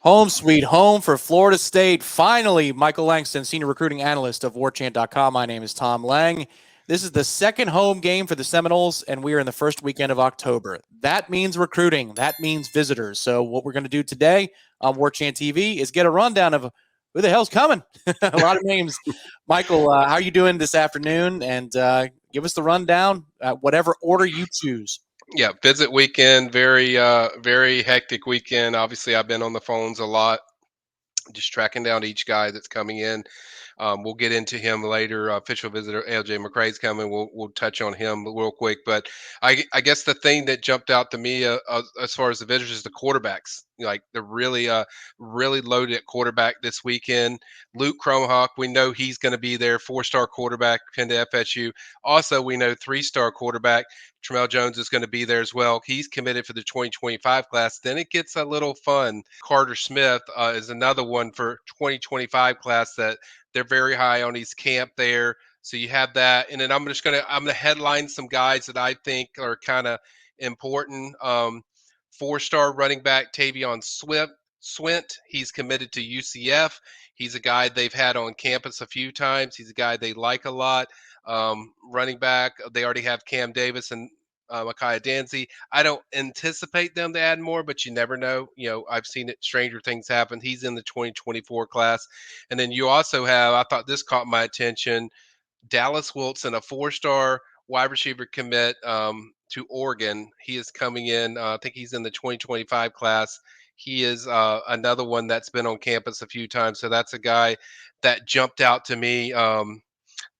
Home sweet home for Florida State. Finally, Michael Langston, senior recruiting analyst of Warchant.com. My name is Tom Lang. This is the second home game for the Seminoles, and we are in the first weekend of October. That means recruiting. That means visitors. So what we're going to do today on Warchant TV is get a rundown of who the hell's coming. A lot of names. Michael, how are you doing this afternoon? And give us the rundown, whatever order you choose. Yeah, visit weekend, very hectic weekend. Obviously, I've been on the phones a lot, just tracking down each guy that's coming in. We'll get into him later. Official visitor LJ McCrae's coming. We'll touch on him real quick. But I guess the thing that jumped out to me as far as the visitors is the quarterbacks. Like they're really loaded at quarterback this weekend. Luke Cromhawk, we know he's going to be there. 4-star quarterback, pinned to FSU. Also, we know 3-star quarterback Tramel Jones is going to be there as well. He's committed for the 2025 class. Then it gets a little fun. Carter Smith is another one for 2025 class that they're very high on his camp there. So you have that. And then I'm gonna headline some guys that I think are kind of important. 4-star running back Tavion Swint. He's committed to UCF. He's a guy they've had on campus a few times. He's a guy they like a lot. Running back, they already have Cam Davis and Micaiah Danzy. I don't anticipate them to add more, but you never know. I've seen it. Stranger things happen. He's in the 2024 class. And then you also have, I thought this caught my attention, Dallas Wilson, a 4-star wide receiver commit to Oregon. He is coming in. I think he's in the 2025 class. He is another one that's been on campus a few times. So that's a guy that jumped out to me.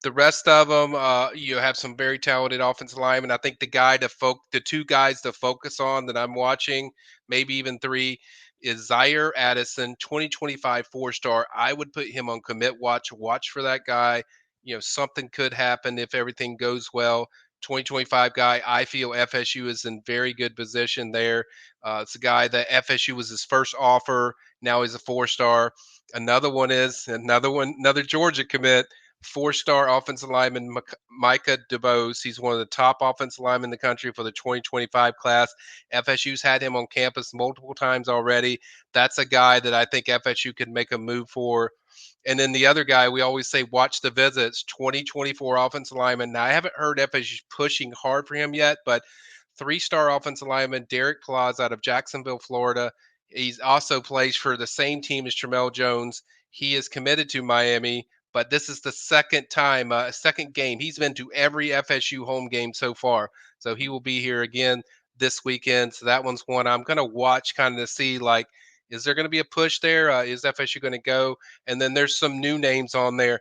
The rest of them, you have some very talented offensive linemen. I think the two guys to focus on that I'm watching, maybe even three, is Zaire Addison, 2025 4-star. I would put him on commit watch. Watch for that guy. Something could happen if everything goes well. 2025 guy. I feel FSU is in very good position there. It's a guy that FSU was his first offer. Now he's a 4-star. Another Georgia commit. 4-star offensive lineman Micah DeBose. He's one of the top offensive linemen in the country for the 2025 class. FSU's had him on campus multiple times already. That's a guy that I think FSU could make a move for. And then the other guy, we always say, watch the visits, 2024 offensive lineman. Now, I haven't heard FSU pushing hard for him yet, but 3-star offensive lineman Derek Claus out of Jacksonville, Florida. He's also plays for the same team as Tramel Jones. He is committed to Miami, but this is the second game. He's been to every FSU home game so far. So he will be here again this weekend. So that one's one I'm going to watch kind of to see, like, is there going to be a push there? Is FSU going to go? And then there's some new names on there.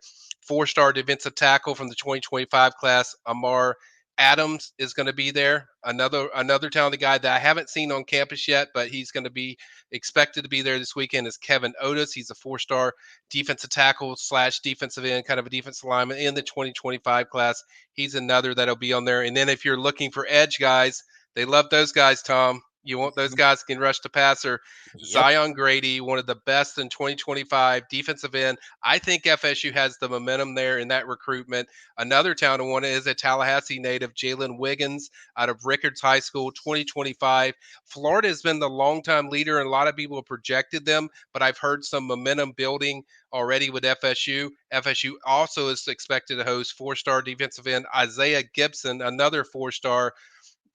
4-star defensive tackle from the 2025 class, Amar Adams is going to be there. Another talented guy that I haven't seen on campus yet, but he's going to be expected to be there this weekend is Kevin Otis. He's a 4-star defensive tackle / defensive end, kind of a defensive lineman in the 2025 class. He's another that'll be on there. And then if you're looking for edge guys, they love those guys, Tom. You want those guys who can rush the passer. Yep. Zion Grady, one of the best in 2025 defensive end. I think FSU has the momentum there in that recruitment. Another talented one is a Tallahassee native, Jalen Wiggins, out of Rickards High School, 2025. Florida has been the longtime leader, and a lot of people have projected them, but I've heard some momentum building already with FSU. FSU also is expected to host 4-star defensive end Isaiah Gibson, another 4-star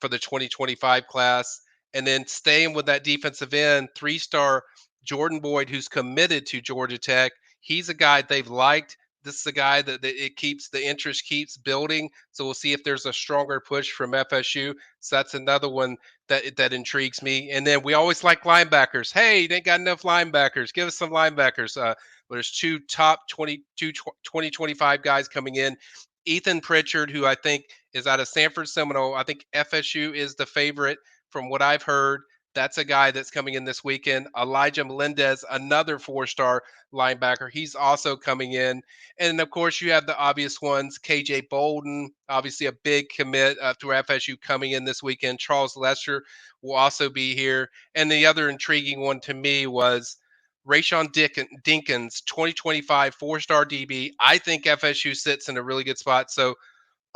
for the 2025 class. And then staying with that defensive end, 3-star Jordan Boyd, who's committed to Georgia Tech. He's a guy they've liked. This is a guy that the interest keeps building. So we'll see if there's a stronger push from FSU. So that's another one that intrigues me. And then we always like linebackers. Hey, they got enough linebackers. Give us some linebackers. There's two top 2025 guys coming in. Ethan Pritchard, who I think is out of Sanford Seminole. I think FSU is the favorite from what I've heard. That's a guy that's coming in this weekend. Elijah Melendez, another 4-star linebacker. He's also coming in. And, of course, you have the obvious ones. KJ Bolden, obviously a big commit to FSU coming in this weekend. Charles Lester will also be here. And the other intriguing one to me was Rayshawn Dinkins, 2025 4-star DB. I think FSU sits in a really good spot. So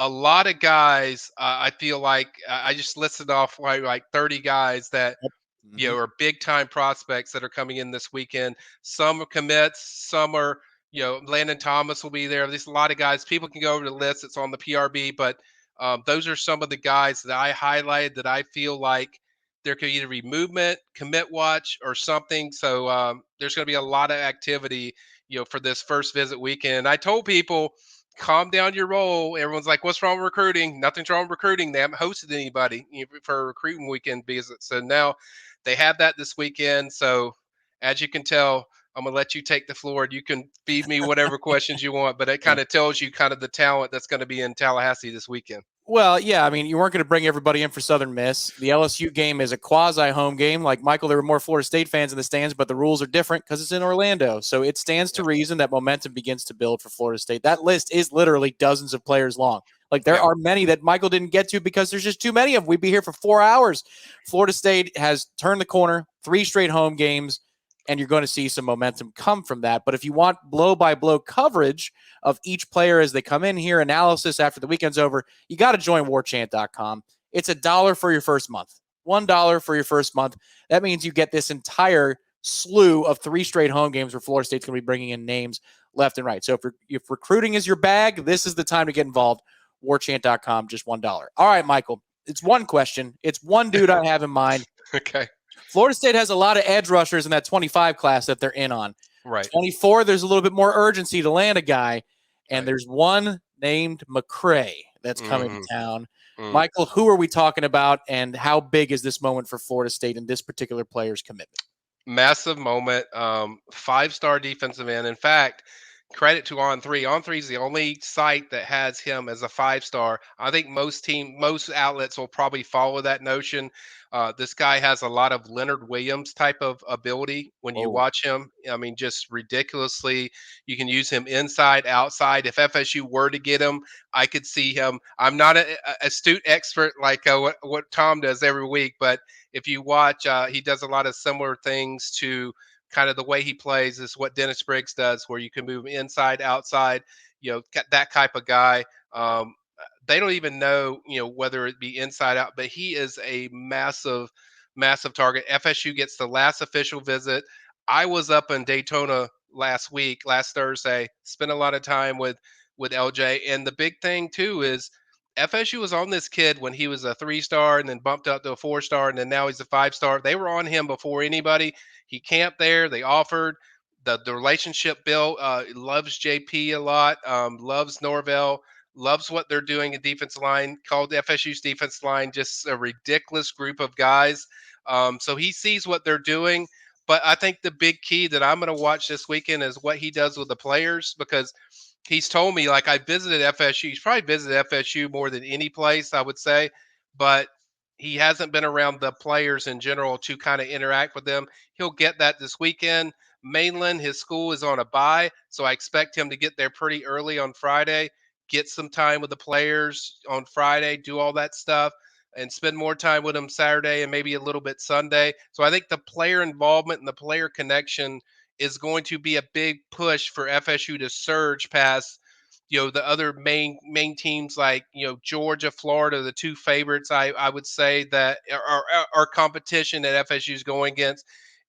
a lot of guys, I feel like I just listed off like 30 guys that Hmm. are big time prospects that are coming in this weekend. Some are commits, some are, Landon Thomas will be there. There's a lot of guys. People can go over the list. It's on the PRB, but those are some of the guys that I highlighted that I feel like there could either be movement, commit watch, or something. So there's going to be a lot of activity, for this first visit weekend. I told people, calm down your roll. Everyone's like, what's wrong with recruiting? Nothing's wrong with recruiting. They haven't hosted anybody for a recruiting weekend visit. So now they have that this weekend. So as you can tell, I'm gonna let you take the floor. You can feed me whatever questions you want, but it kind of tells you kind of the talent that's going to be in Tallahassee this weekend. Well, yeah, I mean, you weren't going to bring everybody in for Southern Miss. The LSU game is a quasi home game. Like Michael, there were more Florida State fans in the stands, but the rules are different because it's in Orlando. So it stands to Yeah. reason that momentum begins to build for Florida State. That list is literally dozens of players long. Like there Yeah. are many that Michael didn't get to because there's just too many of them. We'd be here for 4 hours. Florida State has turned the corner, 3 straight home games, and you're going to see some momentum come from that. But if you want blow by blow coverage of each player as they come in here, analysis after the weekend's over, you got to join warchant.com. It's $1 for your first month. $1 for your first month. That means you get this entire slew of 3 straight home games where Florida State's going to be bringing in names left and right. So if recruiting is your bag, this is the time to get involved. Warchant.com, just $1. All right, Michael. It's one question. It's one dude I have in mind. Okay. Florida State has a lot of edge rushers in that 25 class that they're in on. Right. 24, there's a little bit more urgency to land a guy. And Right. there's one named McCray that's coming to Mm-hmm. town. Mm. Michael, who are we talking about, and how big is this moment for Florida State and this particular player's commitment? Massive moment. 5-star defensive end. In fact, credit to On Three. On Three is the only site that has him as a 5-star. I think most outlets will probably follow that notion. This guy has a lot of Leonard Williams type of ability when you Whoa. watch him. I mean, just ridiculously. You can use him inside, outside. If FSU were to get him, I could see him. I'm not an astute expert like what Tom does every week, but if you watch, he does a lot of similar things to kind of the way he plays is what Dennis Briggs does, where you can move inside, outside, that type of guy. They don't even know, whether it be inside out, but he is a massive, massive target. FSU gets the last official visit. I was up in Daytona last Thursday, spent a lot of time with LJ. And the big thing too is FSU was on this kid when he was a 3-star and then bumped up to a 4-star and then now he's a 5-star. They were on him before anybody. He camped there. They offered the relationship built. Loves JP a lot. Loves Norvell. Loves what they're doing at defensive line. Called FSU's defense line just a ridiculous group of guys. So he sees what they're doing. But I think the big key that I'm going to watch this weekend is what he does with the players, because he's told me, like, I visited FSU. He's probably visited FSU more than any place, I would say, but he hasn't been around the players in general to kind of interact with them. He'll get that this weekend. Mainland, his school is on a bye, so I expect him to get there pretty early on Friday, get some time with the players on Friday, do all that stuff, and spend more time with them Saturday and maybe a little bit Sunday. So I think the player involvement and the player connection is going to be a big push for FSU to surge past the other main teams like Georgia, Florida, the two favorites. I would say that are competition that FSU is going against,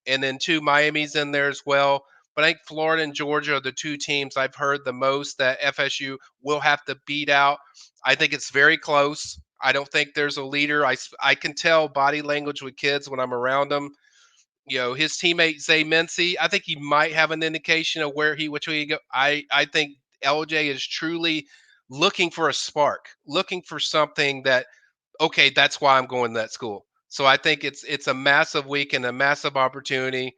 and then two Miami's in there as well. But I think Florida and Georgia are the two teams I've heard the most that FSU will have to beat out. I think it's very close. I don't think there's a leader. I can tell body language with kids when I'm around them. His teammate Zay Mincy, I think he might have an indication of which way he go. I think LJ is truly looking for a spark, looking for something that, okay, that's why I'm going to that school. So I think it's a massive week and a massive opportunity.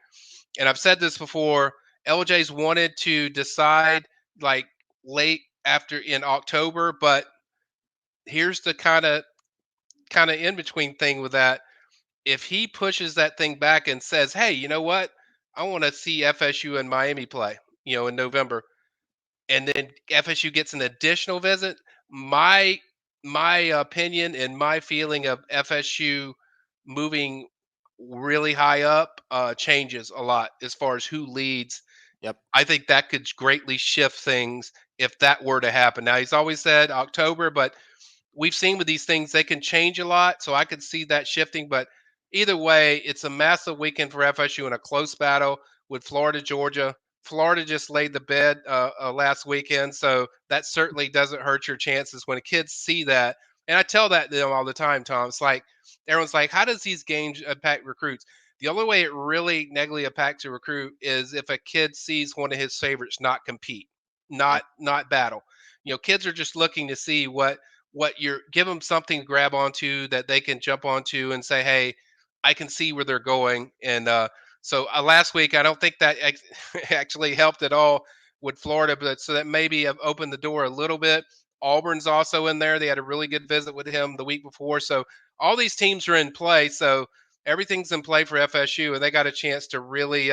And I've said this before, LJ's wanted to decide like late after in October, but here's the kind of in between thing with that. If he pushes that thing back and says, "Hey, you know what? I want to see FSU and Miami play, in November," and then FSU gets an additional visit, my opinion and my feeling of FSU moving really high up changes a lot as far as who leads. Yep. I think that could greatly shift things if that were to happen. Now, he's always said October, but we've seen with these things they can change a lot, so I could see that shifting. But either way, it's a massive weekend for FSU in a close battle with Florida, Georgia. Florida just laid the bed last weekend, so that certainly doesn't hurt your chances when kids see that. And I tell that to them all the time, Tom. It's like everyone's like, "How does these games impact recruits?" The only way it really negatively impacts a recruit is if a kid sees one of his favorites not compete, not battle. Kids are just looking to see what you're give them something to grab onto that they can jump onto and say, "Hey, I can see where they're going." And so last week, I don't think that actually helped at all with Florida, but so that maybe have opened the door a little bit. Auburn's also in there. They had a really good visit with him the week before. So all these teams are in play. So everything's in play for FSU, and they got a chance to really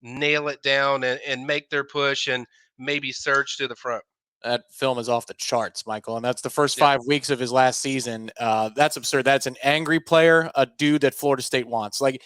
nail it down and make their push and maybe surge to the front. That film is off the charts, Michael, and that's the first Yeah. 5 weeks of his last season. That's absurd. That's an angry player, a dude that Florida State wants. Like,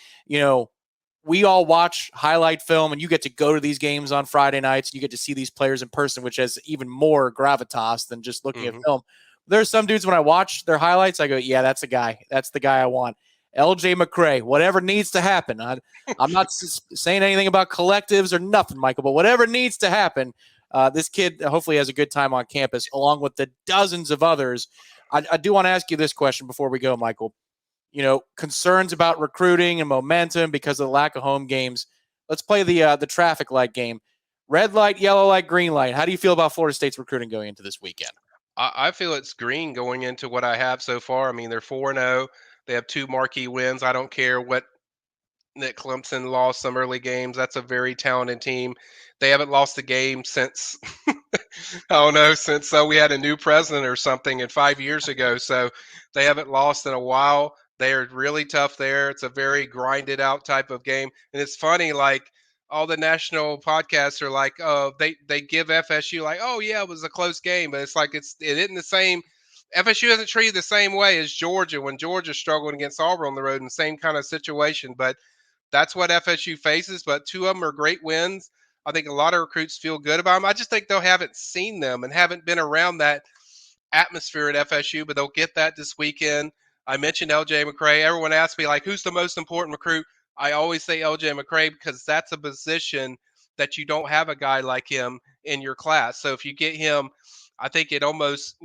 we all watch highlight film, and you get to go to these games on Friday nights. You get to see these players in person, which has even more gravitas than just looking at film. There's some dudes, when I watch their highlights, I go, yeah, that's a guy. That's the guy I want. LJ McCray, whatever needs to happen. I'm not saying anything about collectives or nothing, Michael, but whatever needs to happen, this kid hopefully has a good time on campus, along with the dozens of others. I do want to ask you this question before we go, Michael. Concerns about recruiting and momentum because of the lack of home games. Let's play the traffic light game. Red light, yellow light, green light. How do you feel about Florida State's recruiting going into this weekend? I feel it's green going into what I have so far. I mean, they're 4-0. They have 2 marquee wins. I don't care what Nick Clemson lost some early games. That's a very talented team. They haven't lost a game since I don't know, since we had a new president or something and 5 years ago. So they haven't lost in a while. They are really tough there. It's a very grinded out type of game. And it's funny, like all the national podcasts are like, oh, they give FSU like, oh yeah, it was a close game, but it's like it isn't the same. FSU hasn't treated the same way as Georgia when Georgia struggled against Auburn on the road in the same kind of situation. But that's what FSU faces, but 2 of them are great wins. I think a lot of recruits feel good about them. I just think they haven't seen them and haven't been around that atmosphere at FSU, but they'll get that this weekend. I mentioned LJ McCray. Everyone asks me, like, who's the most important recruit? I always say LJ McCray because that's a position that you don't have a guy like him in your class. So if you get him, I think it almost,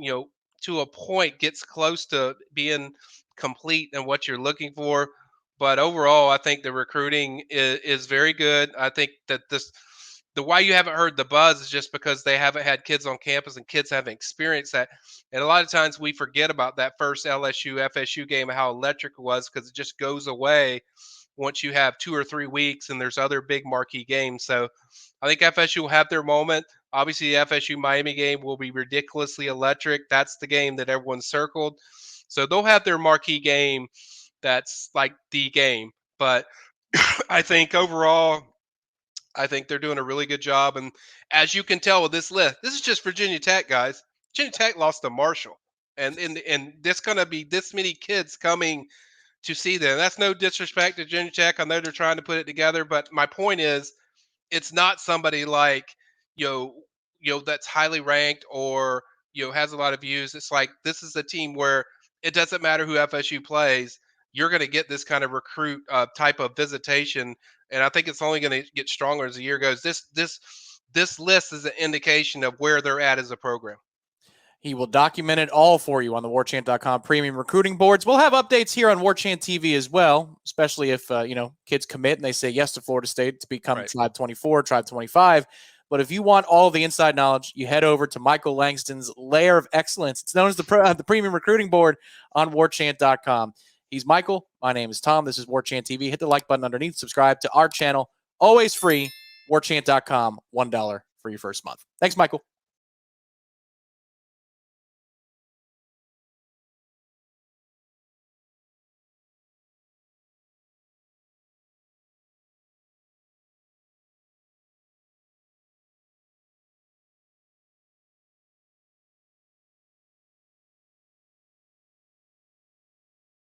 to a point gets close to being complete in what you're looking for. But overall, I think the recruiting is very good. I think that the why you haven't heard the buzz is just because they haven't had kids on campus and kids haven't experienced that. And a lot of times we forget about that first LSU FSU game and how electric it was because it just goes away once you have 2 or 3 weeks and there's other big marquee games. So I think FSU will have their moment. Obviously, the FSU Miami game will be ridiculously electric. That's the game that everyone circled. So they'll have their marquee game that's like the game. But I think overall, I think they're doing a really good job. And as you can tell with this list, this is just Virginia Tech, guys. Virginia Tech lost to Marshall. And there's going to be this many kids coming to see them. That's no disrespect to Virginia Tech. I know they're trying to put it together. But my point is, it's not somebody like, you know, that's highly ranked or, has a lot of views. It's like this is a team where it doesn't matter who FSU plays. You're going to get this kind of recruit type of visitation, and I think it's only going to get stronger as the year goes. This list is an indication of where they're at as a program. He will document it all for you on the warchant.com premium recruiting boards. We'll have updates here on Warchant TV as well, especially if, kids commit and they say yes to Florida State to become Right. Tribe 24, Tribe 25. But if you want all the inside knowledge, you head over to Michael Langston's Lair of Excellence. It's known as the premium recruiting board on warchant.com. He's Michael. My name is Tom. This is Warchant TV. Hit the like button underneath. Subscribe to our channel. Always free. Warchant.com. $1 for your first month. Thanks, Michael.